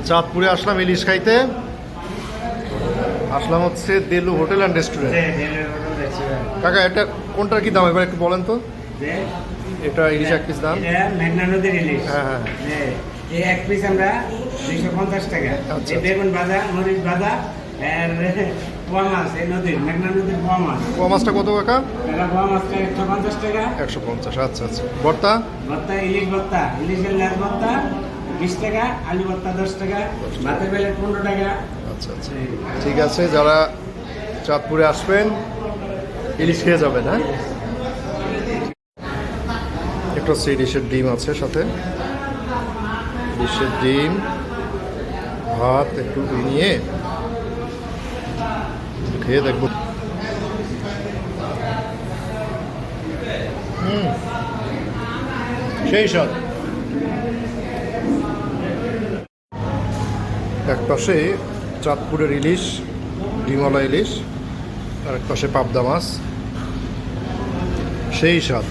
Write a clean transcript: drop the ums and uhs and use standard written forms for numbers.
চাঁদপুরে আসলাম ইলিশ খাইতে। আসলাম হচ্ছে দেলু হোটেল অ্যান্ড রেস্টুরেন্ট। কাকা এটা কোনটার কি দাম এবার একটু বলেন তো। এটা ইলিশ এক পিস দাম? মেঘনা নদীর ইলিশ। হ্যাঁ। এই এক পিস আমরা 250 টাকা। আচ্ছা। এই বেগুন ভাজা, মরিচ ভাজা আর পোয়া মাছ, এই নদীর মেঘনা নদীর পোয়া মাছ। পোয়া মাছটা কত কাকা? এটা পোয়া মাছটা 150 টাকা। 150। আচ্ছা আচ্ছা। ভর্তা? ভর্তা ইলিশ ভর্তা, ইলিশের লেজ ভর্তা 20 টাকা, আলু ভর্তা 10 টাকা, ভাতের বেলে 15 টাকা। আচ্ছা আচ্ছা, ঠিক আছে। যারা চাঁদপুরে আসবেন ইলিশ খেয়ে যাবেন। হ্যাঁ, একটা ডিশের ডিম আছে সাথে, ডিশের ডিম, ভাত একটু নিয়ে খেয়ে দেখবো। সেই স্বাদ। এক পাশে চাঁদপুরের ইলিশ, ডিমওয়ালা ইলিশ, আর এক পাশে পাবদা মাছ, সেই স্বাদ।